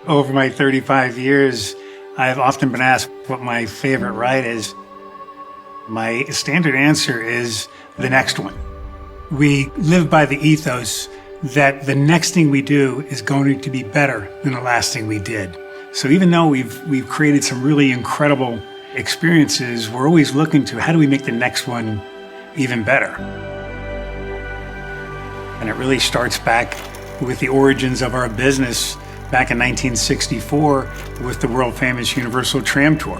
Over my 35 years, I've often been asked what my favorite ride is. My standard answer is the next one. We live by the ethos that the next thing we do is going to be better than the last thing we did. So even though we've created some really incredible experiences, we're always looking to how do we make the next one even better? And it really starts back with the origins of our business back in 1964 with the world-famous Universal Tram Tour.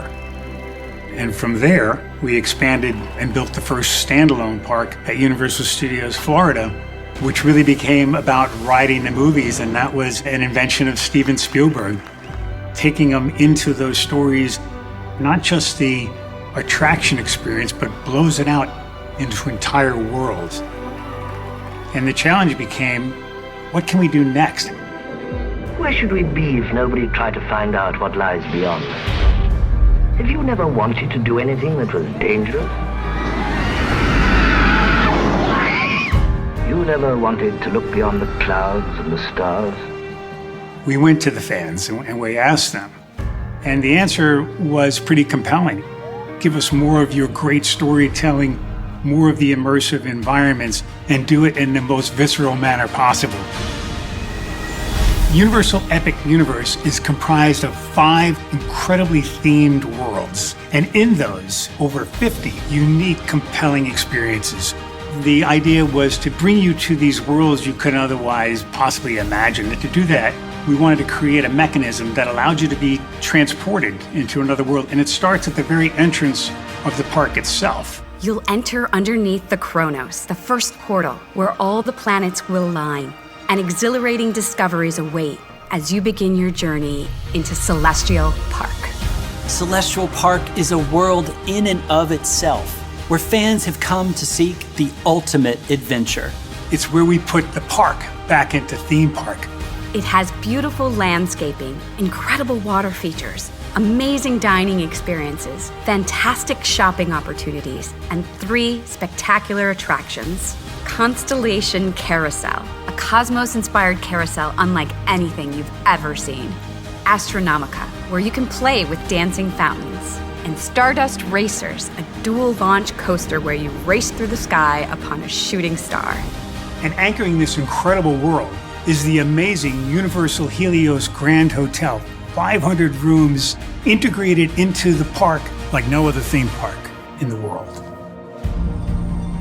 And from there, we expanded and built the first standalone park at Universal Studios Florida, which really became about riding the movies, and that was an invention of Steven Spielberg, taking them into those stories, not just the attraction experience, but blows it out into entire worlds. And the challenge became, what can we do next? Where should we be if nobody tried to find out what lies beyond? Have you never wanted to do anything that was dangerous? You never wanted to look beyond the clouds and the stars? We went to the fans and we asked them. And the answer was pretty compelling. Give us more of your great storytelling, more of the immersive environments, and do it in the most visceral manner possible. Universal Epic Universe is comprised of 5 incredibly themed worlds, and in those, over 50 unique, compelling experiences. The idea was to bring you to these worlds you couldn't otherwise possibly imagine. And to do that, we wanted to create a mechanism that allowed you to be transported into another world, and it starts at the very entrance of the park itself. You'll enter underneath the Chronos, the first portal, where all the planets will line, and exhilarating discoveries await as you begin your journey into Celestial Park. Celestial Park is a world in and of itself, where fans have come to seek the ultimate adventure. It's where we put the park back into theme park. It has beautiful landscaping, incredible water features, amazing dining experiences, fantastic shopping opportunities, and 3 spectacular attractions. Constellation Carousel, a cosmos-inspired carousel unlike anything you've ever seen. Astronomica, where you can play with dancing fountains. And Stardust Racers, a dual-launch coaster where you race through the sky upon a shooting star. And anchoring this incredible world is the amazing Universal Helios Grand Hotel. 500 rooms integrated into the park like no other theme park in the world.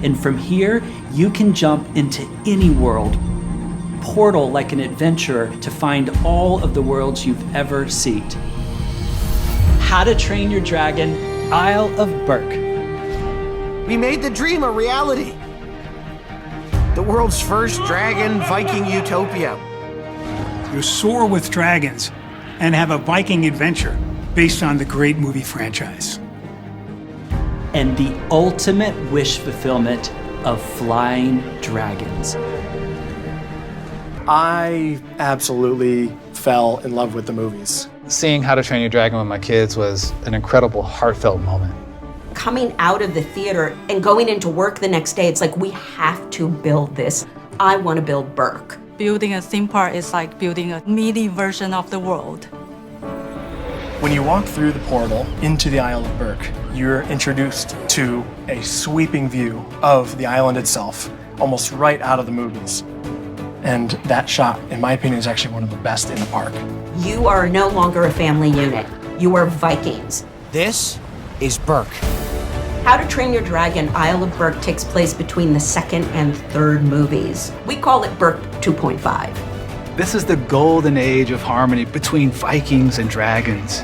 And from here, you can jump into any world, portal like an adventurer to find all of the worlds you've ever seeked. How to Train Your Dragon, Isle of Berk. We made the dream a reality. The world's first dragon Viking utopia. You soar with dragons and have a Viking adventure based on the great movie franchise. And the ultimate wish fulfillment of flying dragons. I absolutely fell in love with the movies. Seeing How to Train Your Dragon with my kids was an incredible, heartfelt moment. Coming out of the theater and going into work the next day, it's like, we have to build this. I want to build Berk. Building a theme park is like building a mini version of the world. When you walk through the portal into the Isle of Berk, you're introduced to a sweeping view of the island itself, almost right out of the movies. And that shot, in my opinion, is actually one of the best in the park. You are no longer a family unit. You are Vikings. This is Berk. How to Train Your Dragon, Isle of Berk takes place between the 2nd and 3rd movies. We call it Berk 2.5. This is the golden age of harmony between Vikings and dragons.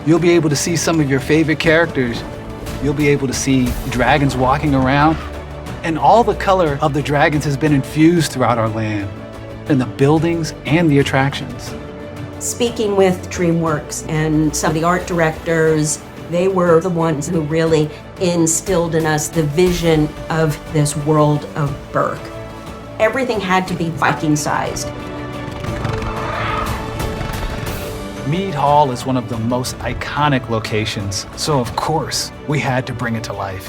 You'll be able to see some of your favorite characters. You'll be able to see dragons walking around. And all the color of the dragons has been infused throughout our land, in the buildings and the attractions. Speaking with DreamWorks and some of the art directors, they were the ones who really instilled in us the vision of this world of Berk. Everything had to be Viking-sized. Mead Hall is one of the most iconic locations, so of course, we had to bring it to life.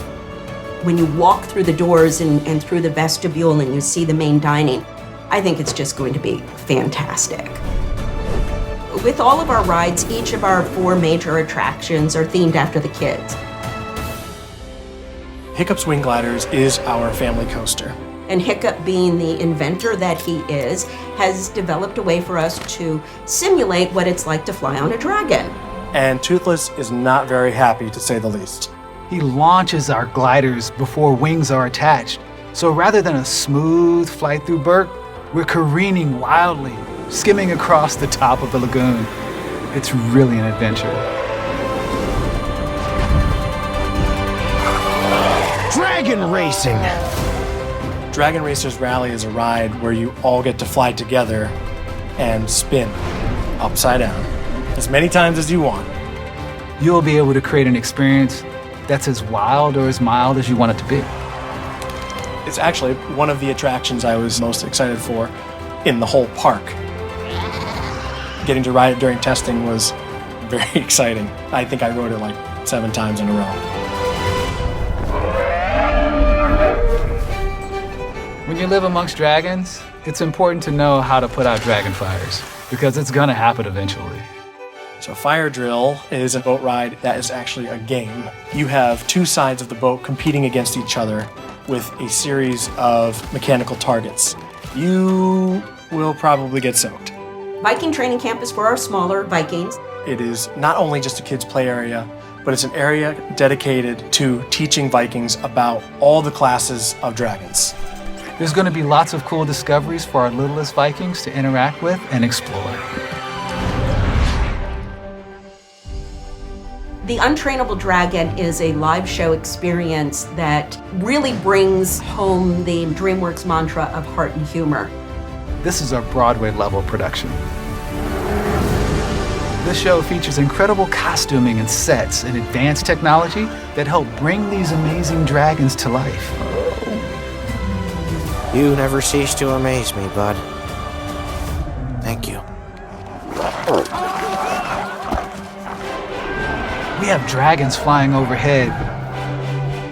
When you walk through the doors and through the vestibule and you see the main dining, I think it's just going to be fantastic. With all of our rides, each of our 4 major attractions are themed after the kids. Hiccup's Wing Gliders is our family coaster. And Hiccup, being the inventor that he is, has developed a way for us to simulate what it's like to fly on a dragon. And Toothless is not very happy, to say the least. He launches our gliders before wings are attached. So rather than a smooth flight through Burke, we're careening wildly, skimming across the top of the lagoon. It's really an adventure. Dragon racing! Dragon Racers Rally is a ride where you all get to fly together and spin upside down as many times as you want. You'll be able to create an experience that's as wild or as mild as you want it to be. It's actually one of the attractions I was most excited for in the whole park. Getting to ride it during testing was very exciting. I think I rode it like 7 times in a row. When you live amongst dragons, it's important to know how to put out dragon fires, because it's gonna happen eventually. So Fire Drill is a boat ride that is actually a game. You have 2 sides of the boat competing against each other with a series of mechanical targets. You will probably get soaked. Viking training camp is for our smaller Vikings. It is not only just a kids' play area, but it's an area dedicated to teaching Vikings about all the classes of dragons. There's gonna be lots of cool discoveries for our littlest Vikings to interact with and explore. The Untrainable Dragon is a live show experience that really brings home the DreamWorks mantra of heart and humor. This is our Broadway level production. This show features incredible costuming and sets and advanced technology that help bring these amazing dragons to life. You never cease to amaze me, bud. Thank you. We have dragons flying overhead.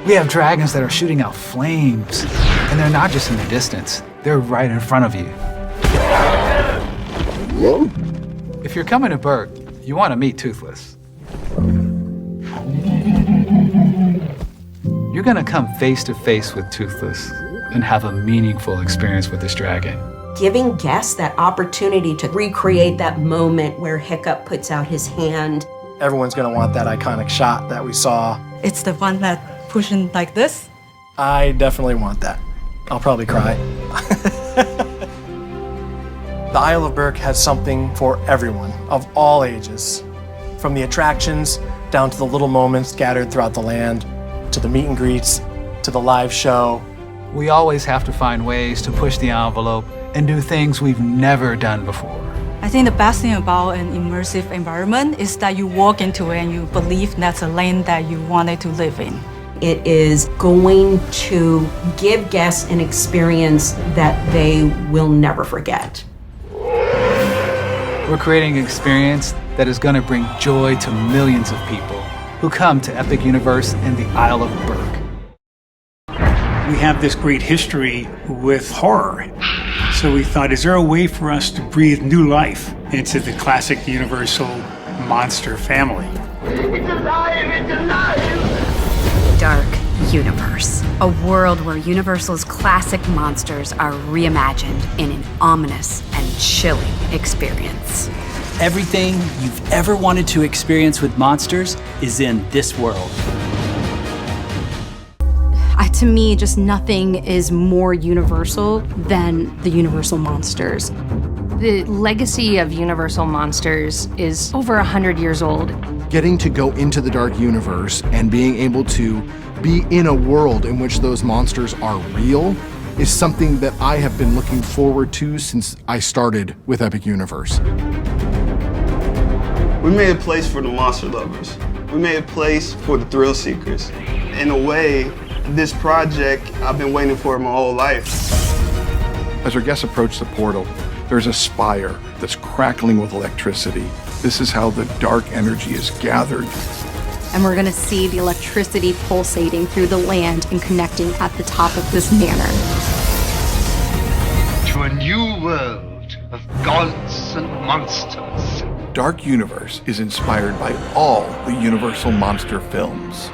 We have dragons that are shooting out flames. And they're not just in the distance, they're right in front of you. If you're coming to Burke, you want to meet Toothless. You're gonna come face to face with Toothless and have a meaningful experience with this dragon. Giving guests that opportunity to recreate that moment where Hiccup puts out his hand. Everyone's gonna want that iconic shot that we saw. It's the one that pushing like this. I definitely want that. I'll probably cry. The Isle of Burke has something for everyone, of all ages. From the attractions, down to the little moments scattered throughout the land, to the meet and greets, to the live show. We always have to find ways to push the envelope and do things we've never done before. I think the best thing about an immersive environment is that you walk into it and you believe that's a lane that you wanted to live in. It is going to give guests an experience that they will never forget. We're creating an experience that is going to bring joy to millions of people who come to Epic Universe and the Isle of Burke. We have this great history with horror. So we thought, is there a way for us to breathe new life into the classic Universal monster family? It's alive! It's alive! Dark Universe, a world where Universal's classic monsters are reimagined in an ominous and chilling experience. Everything you've ever wanted to experience with monsters is in this world. To me, just nothing is more universal than the Universal monsters. The legacy of Universal Monsters is over 100 years old. Getting to go into the Dark Universe and being able to be in a world in which those monsters are real is something that I have been looking forward to since I started with Epic Universe. We made a place for the monster lovers. We made a place for the thrill seekers. In a way, this project I've been waiting for my whole life. As our guests approach the portal, there's a spire that's crackling with electricity. This is how the dark energy is gathered. And we're gonna see the electricity pulsating through the land and connecting at the top of this manor. To a new world of gods and monsters. Dark Universe is inspired by all the Universal Monster films.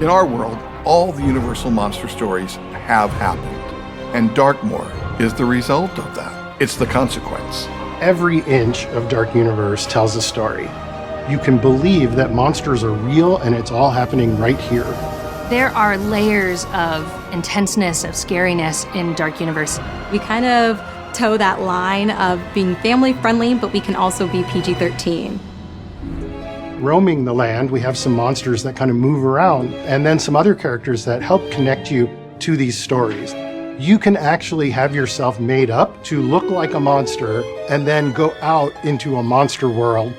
In our world, all the Universal Monster stories have happened, and Darkmoor is the result of that. It's the consequence. Every inch of Dark Universe tells a story. You can believe that monsters are real and it's all happening right here. There are layers of intenseness, of scariness in Dark Universe. We kind of toe that line of being family friendly, but we can also be PG-13. Roaming the land, we have some monsters that kind of move around, and then some other characters that help connect you to these stories. You can actually have yourself made up to look like a monster and then go out into a monster world.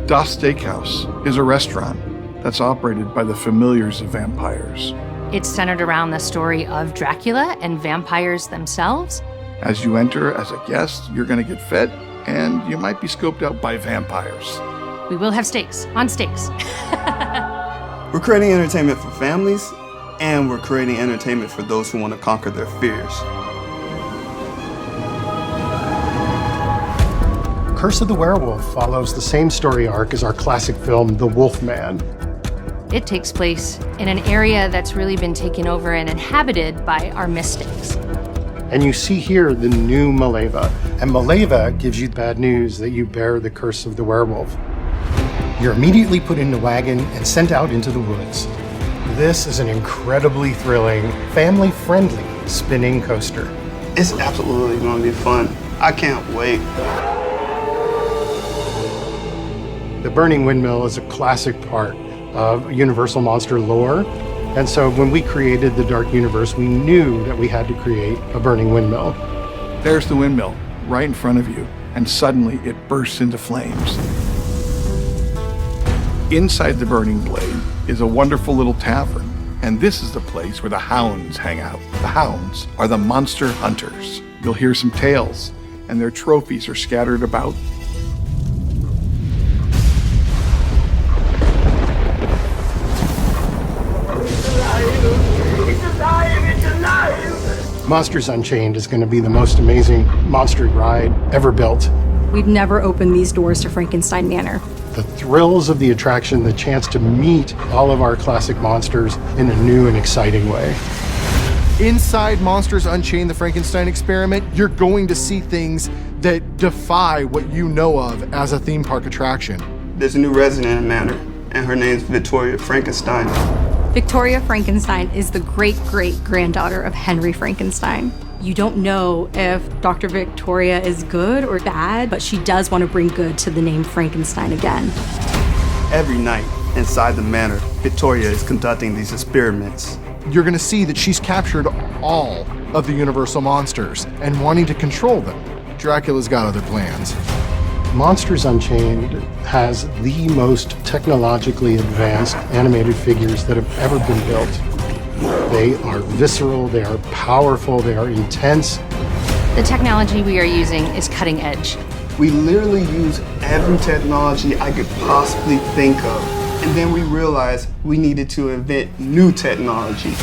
Das Steakhouse is a restaurant that's operated by the familiars of vampires. It's centered around the story of Dracula and vampires themselves. As you enter as a guest, you're going to get fed, and you might be scoped out by vampires. We will have steaks, on steaks. We're creating entertainment for families, and we're creating entertainment for those who want to conquer their fears. Curse of the Werewolf follows the same story arc as our classic film, The Wolfman. It takes place in an area that's really been taken over and inhabited by our mystics. And you see here the new Maleva. And Maleva gives you bad news that you bear the curse of the werewolf. You're immediately put in a wagon and sent out into the woods. This is an incredibly thrilling, family-friendly spinning coaster. It's absolutely going to be fun. I can't wait. The Burning Windmill is a classic part of Universal Monster lore. And so when we created the Dark Universe, we knew that we had to create a burning windmill. There's the windmill right in front of you, and suddenly it bursts into flames. Inside the burning blade is a wonderful little tavern, and this is the place where the hounds hang out. The hounds are the monster hunters. You'll hear some tales, and their trophies are scattered about. Monsters Unchained is going to be the most amazing monster ride ever built. We've never opened these doors to Frankenstein Manor. The thrills of the attraction, the chance to meet all of our classic monsters in a new and exciting way. Inside Monsters Unchained, the Frankenstein experiment, you're going to see things that defy what you know of as a theme park attraction. There's a new resident in Manor, and her name's Victoria Frankenstein. Victoria Frankenstein is the great-great-granddaughter of Henry Frankenstein. You don't know if Dr. Victoria is good or bad, but she does want to bring good to the name Frankenstein again. Every night inside the manor, Victoria is conducting these experiments. You're going to see that she's captured all of the Universal monsters and wanting to control them. Dracula's got other plans. Monsters Unchained has the most technologically advanced animated figures that have ever been built. They are visceral, they are powerful, they are intense. The technology we are using is cutting edge. We literally use every technology I could possibly think of. And then we realized we needed to invent new technology.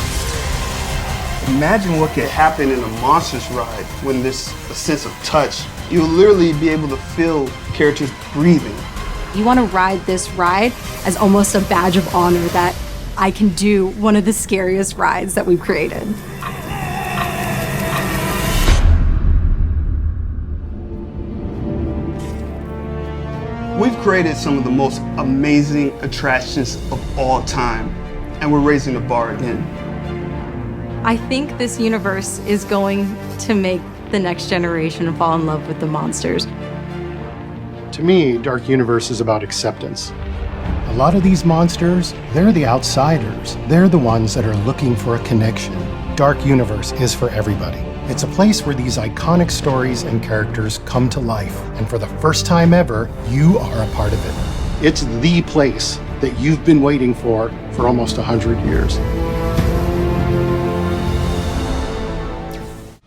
Imagine what could happen in a Monsters ride when there's a sense of touch. You'll literally be able to feel characters breathing. You want to ride this ride as almost a badge of honor that I can do one of the scariest rides that we've created. We've created some of the most amazing attractions of all time, and we're raising the bar again. I think this universe is going to make the next generation fall in love with the monsters. To me, Dark Universe is about acceptance. A lot of these monsters, they're the outsiders. They're the ones that are looking for a connection. Dark Universe is for everybody. It's a place where these iconic stories and characters come to life. And for the first time ever, you are a part of it. It's the place that you've been waiting for almost 100 years.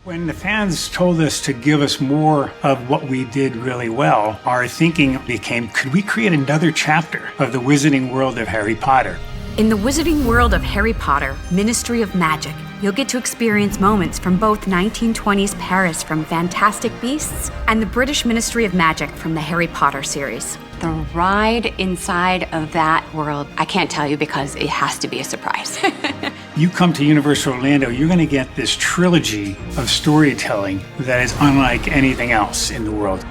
When the fans told us to give us more of what we did really well, our thinking became, could we create another chapter of the wizarding world of Harry Potter? In the wizarding world of Harry Potter, Ministry of Magic, you'll get to experience moments from both 1920s Paris from Fantastic Beasts and the British Ministry of Magic from the Harry Potter series. The ride inside of that world, I can't tell you because it has to be a surprise. You come to Universal Orlando, you're going to get this trilogy of storytelling that is unlike anything else in the world.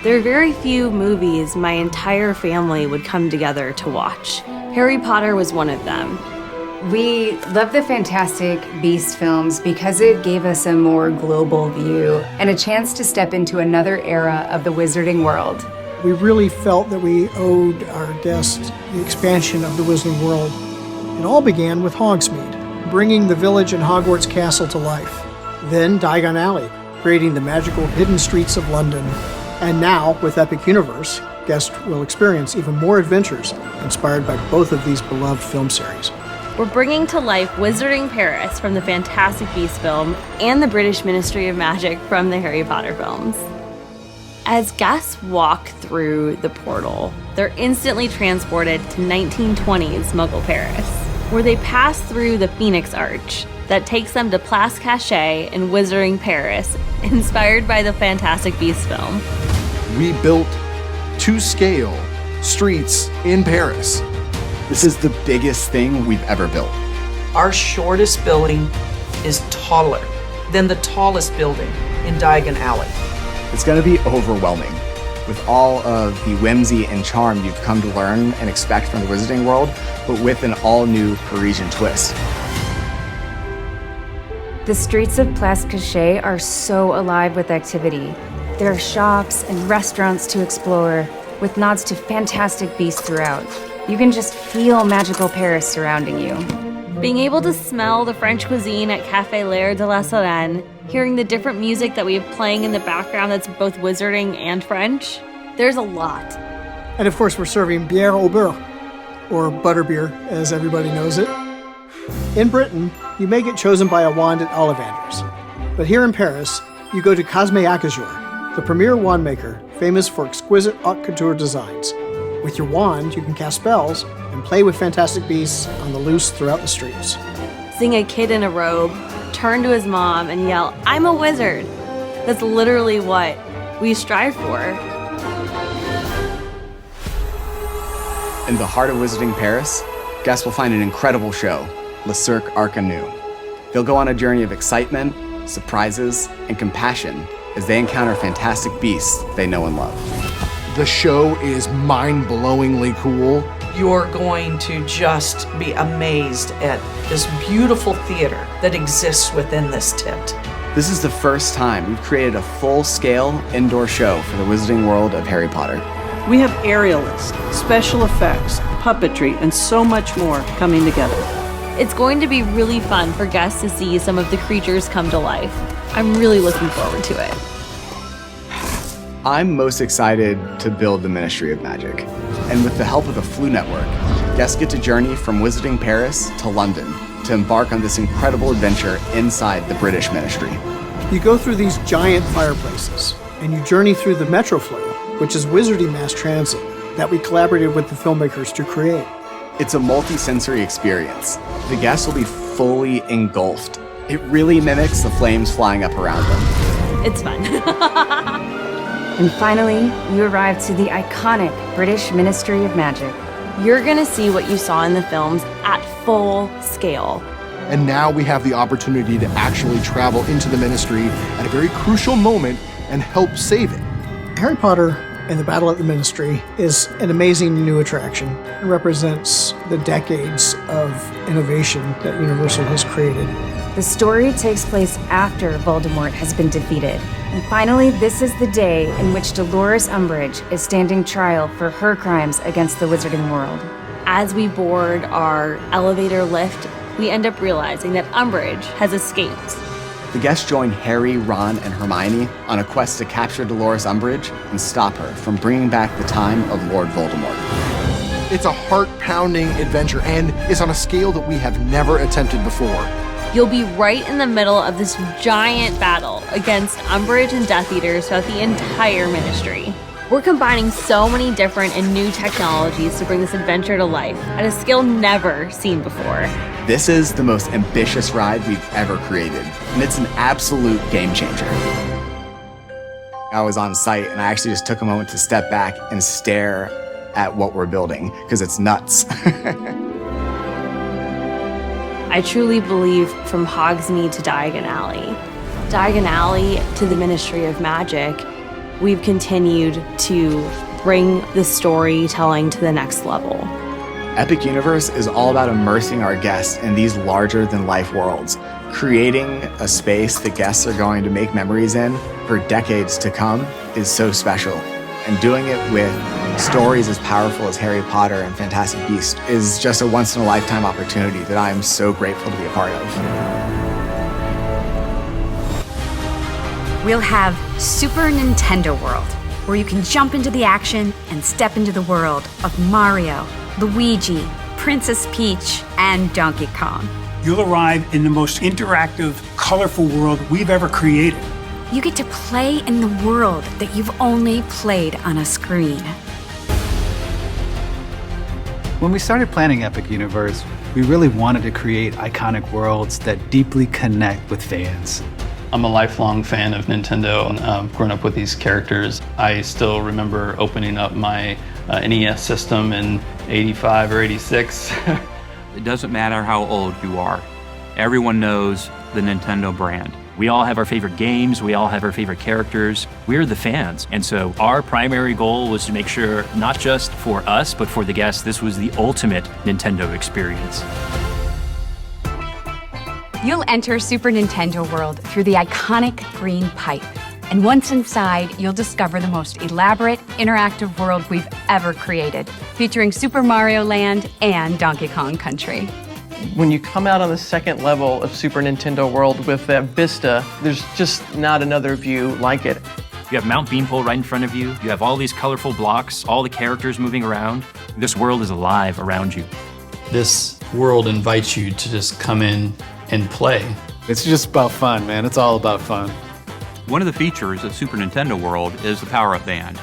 There are very few movies my entire family would come together to watch. Harry Potter was one of them. We love the Fantastic Beasts films because it gave us a more global view and a chance to step into another era of the wizarding world. We really felt that we owed our guests the expansion of the Wizarding World. It all began with Hogsmeade, bringing the village and Hogwarts Castle to life. Then Diagon Alley, creating the magical hidden streets of London. And now, with Epic Universe, guests will experience even more adventures inspired by both of these beloved film series. We're bringing to life Wizarding Paris from the Fantastic Beasts film and the British Ministry of Magic from the Harry Potter films. As guests walk through the portal, they're instantly transported to 1920s Muggle Paris, where they pass through the Phoenix Arch that takes them to Place Cachet in Wizarding Paris, inspired by the Fantastic Beasts film. We built to scale streets in Paris. This is the biggest thing we've ever built. Our shortest building is taller than the tallest building in Diagon Alley. It's going to be overwhelming with all of the whimsy and charm you've come to learn and expect from the Wizarding World, but with an all-new Parisian twist. The streets of Place Cachet are so alive with activity. There are shops and restaurants to explore, with nods to Fantastic Beasts throughout. You can just feel magical Paris surrounding you. Being able to smell the French cuisine at Café L'Air de la Solène, hearing the different music that we have playing in the background that's both wizarding and French, there's a lot. And of course, we're serving bière au beurre, or butterbeer as everybody knows it. In Britain, you may get chosen by a wand at Ollivander's. But here in Paris, you go to Cosme Acajou, the premier wand maker, famous for exquisite haute couture designs. With your wand, you can cast spells and play with Fantastic Beasts on the loose throughout the streets. Seeing a kid in a robe turn to his mom and yell, "I'm a wizard!" That's literally what we strive for. In the heart of Wizarding Paris, guests will find an incredible show, Le Cirque Arcanu. They'll go on a journey of excitement, surprises, and compassion as they encounter fantastic beasts they know and love. The show is mind-blowingly cool. You're going to just be amazed at this beautiful theater that exists within this tent. This is the first time we've created a full-scale indoor show for the Wizarding World of Harry Potter. We have aerialists, special effects, puppetry, and so much more coming together. It's going to be really fun for guests to see some of the creatures come to life. I'm really looking forward to it. I'm most excited to build the Ministry of Magic. And with the help of the Flu Network, guests get to journey from Wizarding Paris to London to embark on this incredible adventure inside the British Ministry. You go through these giant fireplaces, and you journey through the Metroflow, which is wizarding mass transit that we collaborated with the filmmakers to create. It's a multi-sensory experience. The guests will be fully engulfed. It really mimics the flames flying up around them. It's fun. And finally, you arrive to the iconic British Ministry of Magic. You're gonna see what you saw in the films at full scale. And now we have the opportunity to actually travel into the Ministry at a very crucial moment and help save it. Harry Potter and the Battle at the Ministry is an amazing new attraction and represents the decades of innovation that Universal has created. The story takes place after Voldemort has been defeated. And finally, this is the day in which Dolores Umbridge is standing trial for her crimes against the Wizarding World. As we board our elevator lift, we end up realizing that Umbridge has escaped. The guests join Harry, Ron, and Hermione on a quest to capture Dolores Umbridge and stop her from bringing back the time of Lord Voldemort. It's a heart-pounding adventure, and it's on a scale that we have never attempted before. You'll be right in the middle of this giant battle against Umbridge and Death Eaters throughout the entire Ministry. We're combining so many different and new technologies to bring this adventure to life at a scale never seen before. This is the most ambitious ride we've ever created, and it's an absolute game changer. I was on site and I actually just took a moment to step back and stare at what we're building, because it's nuts. I truly believe from Hogsmeade to Diagon Alley to the Ministry of Magic, we've continued to bring the storytelling to the next level. Epic Universe is all about immersing our guests in these larger-than-life worlds, creating a space that guests are going to make memories in for decades to come is so special. And doing it with stories as powerful as Harry Potter and Fantastic Beasts is just a once-in-a-lifetime opportunity that I am so grateful to be a part of. We'll have Super Nintendo World, where you can jump into the action and step into the world of Mario, Luigi, Princess Peach, and Donkey Kong. You'll arrive in the most interactive, colorful world we've ever created. You get to play in the world that you've only played on a screen. When we started planning Epic Universe, we really wanted to create iconic worlds that deeply connect with fans. I'm a lifelong fan of Nintendo and I've grown up with these characters. I still remember opening up my NES system in '85 or '86. It doesn't matter how old you are. Everyone knows the Nintendo brand. We all have our favorite games, we all have our favorite characters. We're the fans. And so our primary goal was to make sure, not just for us, but for the guests, this was the ultimate Nintendo experience. You'll enter Super Nintendo World through the iconic green pipe. And once inside, you'll discover the most elaborate, interactive world we've ever created, featuring Super Mario Land and Donkey Kong Country. When you come out on the second level of Super Nintendo World with that vista, there's just not another view like it. You have Mount Beanpole right in front of you. You have all these colorful blocks, all the characters moving around. This world is alive around you. This world invites you to just come in and play. It's just about fun, man. It's all about fun. One of the features of Super Nintendo World is the power-up band.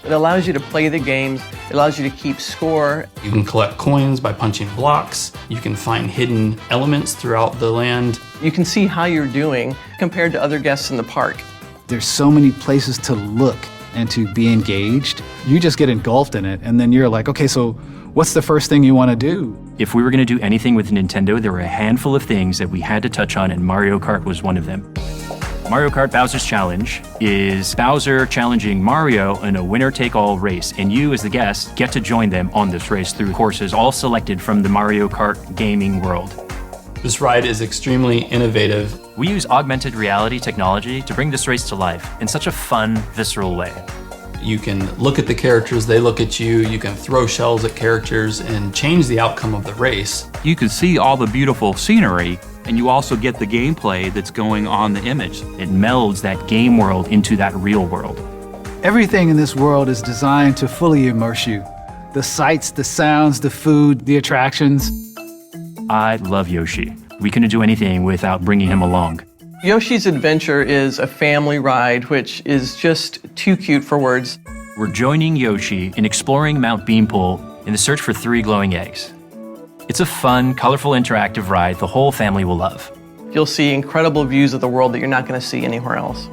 It allows you to play the games. It allows you to keep score. You can collect coins by punching blocks. You can find hidden elements throughout the land. You can see how you're doing compared to other guests in the park. There's so many places to look and to be engaged. You just get engulfed in it, and then you're like, okay, so what's the first thing you want to do? If we were going to do anything with Nintendo, there were a handful of things that we had to touch on, and Mario Kart was one of them. Mario Kart Bowser's Challenge is Bowser challenging Mario in a winner-take-all race, and you, as the guest, get to join them on this race through courses all selected from the Mario Kart gaming world. This ride is extremely innovative. We use augmented reality technology to bring this race to life in such a fun, visceral way. You can look at the characters, they look at you, you can throw shells at characters and change the outcome of the race. You can see all the beautiful scenery, and you also get the gameplay that's going on the image. It melds that game world into that real world. Everything in this world is designed to fully immerse you. The sights, the sounds, the food, the attractions. I love Yoshi. We couldn't do anything without bringing him along. Yoshi's Adventure is a family ride, which is just too cute for words. We're joining Yoshi in exploring Mount Beanpole in the search for 3 glowing eggs. It's a fun, colorful, interactive ride the whole family will love. You'll see incredible views of the world that you're not going to see anywhere else.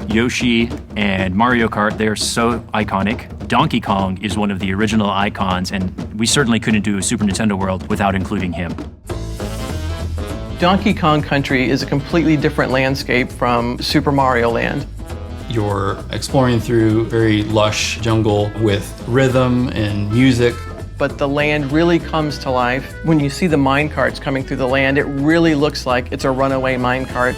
Yoshi and Mario Kart, they're so iconic. Donkey Kong is one of the original icons, and we certainly couldn't do a Super Nintendo World without including him. Donkey Kong Country is a completely different landscape from Super Mario Land. You're exploring through very lush jungle with rhythm and music. But the land really comes to life. When you see the mine carts coming through the land, it really looks like it's a runaway mine cart.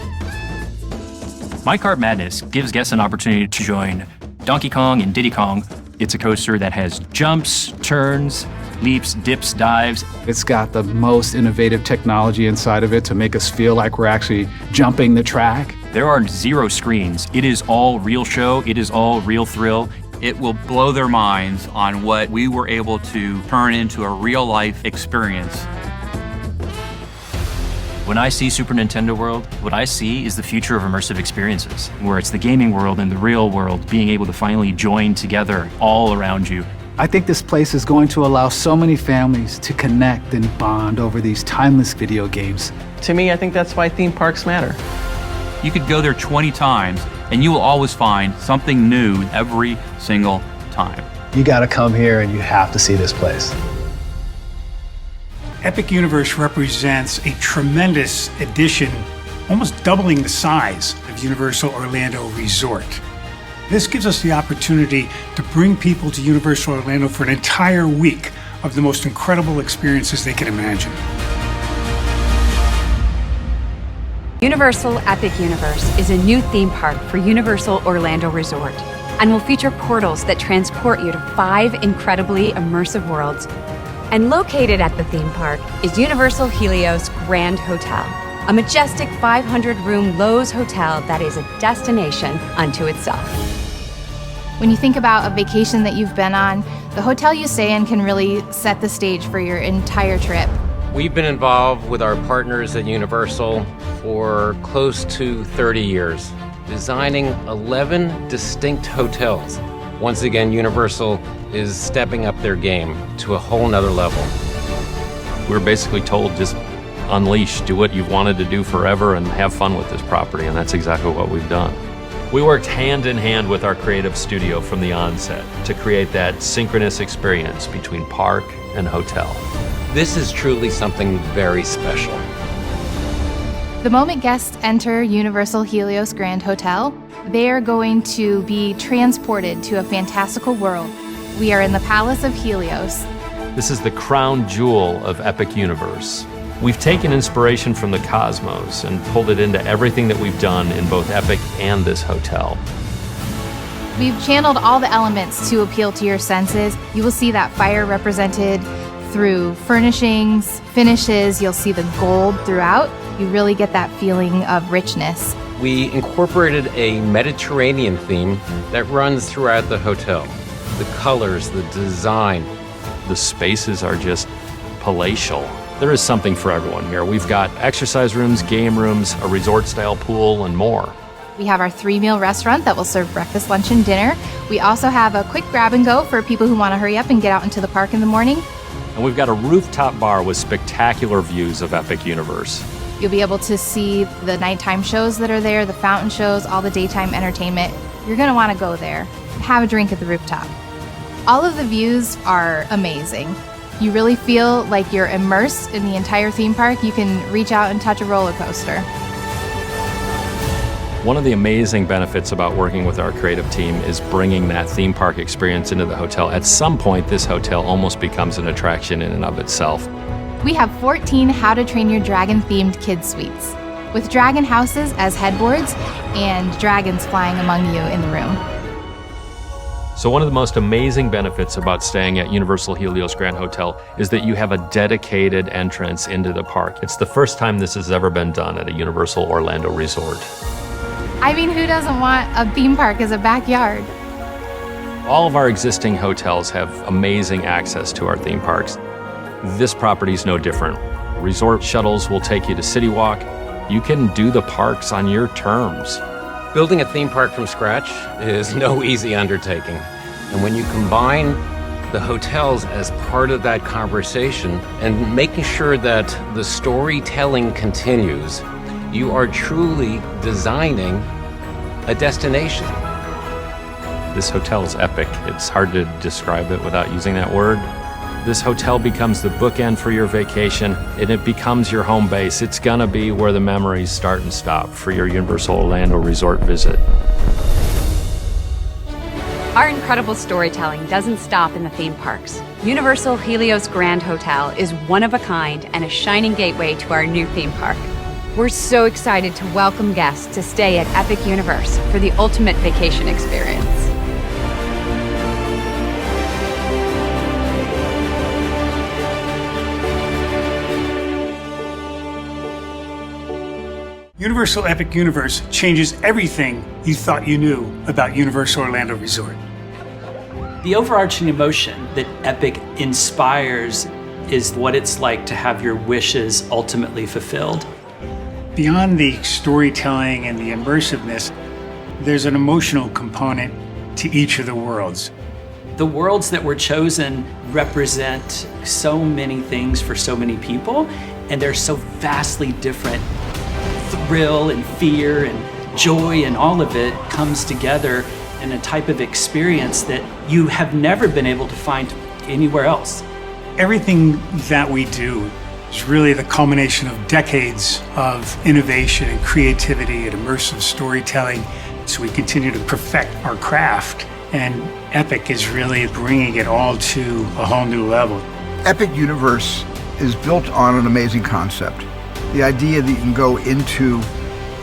My Kart Madness gives guests an opportunity to join Donkey Kong and Diddy Kong. It's a coaster that has jumps, turns, leaps, dips, dives. It's got the most innovative technology inside of it to make us feel like we're actually jumping the track. There are 0 screens. It is all real show. It is all real thrill. It will blow their minds on what we were able to turn into a real-life experience. When I see Super Nintendo World, what I see is the future of immersive experiences, where it's the gaming world and the real world being able to finally join together all around you. I think this place is going to allow so many families to connect and bond over these timeless video games. To me, I think that's why theme parks matter. You could go there 20 times and you will always find something new every single time. You gotta come here and you have to see this place. Epic Universe represents a tremendous addition, almost doubling the size of Universal Orlando Resort. This gives us the opportunity to bring people to Universal Orlando for an entire week of the most incredible experiences they can imagine. Universal Epic Universe is a new theme park for Universal Orlando Resort and will feature portals that transport you to 5 incredibly immersive worlds. And located at the theme park is Universal Helios Grand Hotel, a majestic 500-room Lowe's hotel that is a destination unto itself. When you think about a vacation that you've been on, the hotel you stay in can really set the stage for your entire trip. We've been involved with our partners at Universal for close to 30 years, designing 11 distinct hotels. Once again, Universal is stepping up their game to a whole nother level. We're basically told, just unleash, do what you've wanted to do forever and have fun with this property, and that's exactly what we've done. We worked hand in hand with our creative studio from the onset to create that synchronous experience between park and hotel. This is truly something very special. The moment guests enter Universal Helios Grand Hotel, they are going to be transported to a fantastical world. We are in the Palace of Helios. This is the crown jewel of Epic Universe. We've taken inspiration from the cosmos and pulled it into everything that we've done in both Epic and this hotel. We've channeled all the elements to appeal to your senses. You will see that fire represented through furnishings, finishes. You'll see the gold throughout. You really get that feeling of richness. We incorporated a Mediterranean theme that runs throughout the hotel. The colors, the design. The spaces are just palatial. There is something for everyone here. We've got exercise rooms, game rooms, a resort-style pool, and more. We have our 3-meal restaurant that will serve breakfast, lunch, and dinner. We also have a quick grab and go for people who want to hurry up and get out into the park in the morning. And we've got a rooftop bar with spectacular views of Epic Universe. You'll be able to see the nighttime shows that are there, the fountain shows, all the daytime entertainment. You're going to want to go there. Have a drink at the rooftop. All of the views are amazing. You really feel like you're immersed in the entire theme park. You can reach out and touch a roller coaster. One of the amazing benefits about working with our creative team is bringing that theme park experience into the hotel. At some point, this hotel almost becomes an attraction in and of itself. We have 14 How to Train Your Dragon-themed kids suites, with dragon houses as headboards and dragons flying among you in the room. So one of the most amazing benefits about staying at Universal Helios Grand Hotel is that you have a dedicated entrance into the park. It's the first time this has ever been done at a Universal Orlando Resort. I mean, who doesn't want a theme park as a backyard? All of our existing hotels have amazing access to our theme parks. This property is no different. Resort shuttles will take you to City Walk. You can do the parks on your terms. Building a theme park from scratch is no easy undertaking. And when you combine the hotels as part of that conversation and making sure that the storytelling continues, you are truly designing a destination. This hotel is epic. It's hard to describe it without using that word. This hotel becomes the bookend for your vacation, and it becomes your home base. It's gonna be where the memories start and stop for your Universal Orlando Resort visit. Our incredible storytelling doesn't stop in the theme parks. Universal Helios Grand Hotel is one of a kind and a shining gateway to our new theme park. We're so excited to welcome guests to stay at Epic Universe for the ultimate vacation experience. Universal Epic Universe changes everything you thought you knew about Universal Orlando Resort. The overarching emotion that Epic inspires is what it's like to have your wishes ultimately fulfilled. Beyond the storytelling and the immersiveness, there's an emotional component to each of the worlds. The worlds that were chosen represent so many things for so many people, and they're so vastly different. Thrill and fear and joy and all of it comes together in a type of experience that you have never been able to find anywhere else. Everything that we do is really the culmination of decades of innovation and creativity and immersive storytelling. So we continue to perfect our craft, and Epic is really bringing it all to a whole new level. Epic Universe is built on an amazing concept. The idea that you can go into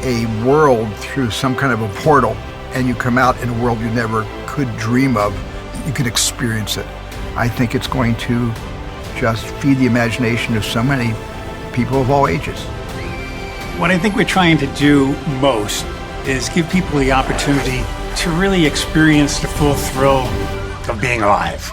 a world through some kind of a portal and you come out in a world you never could dream of, you can experience it. I think it's going to just feed the imagination of so many people of all ages. What I think we're trying to do most is give people the opportunity to really experience the full thrill of being alive.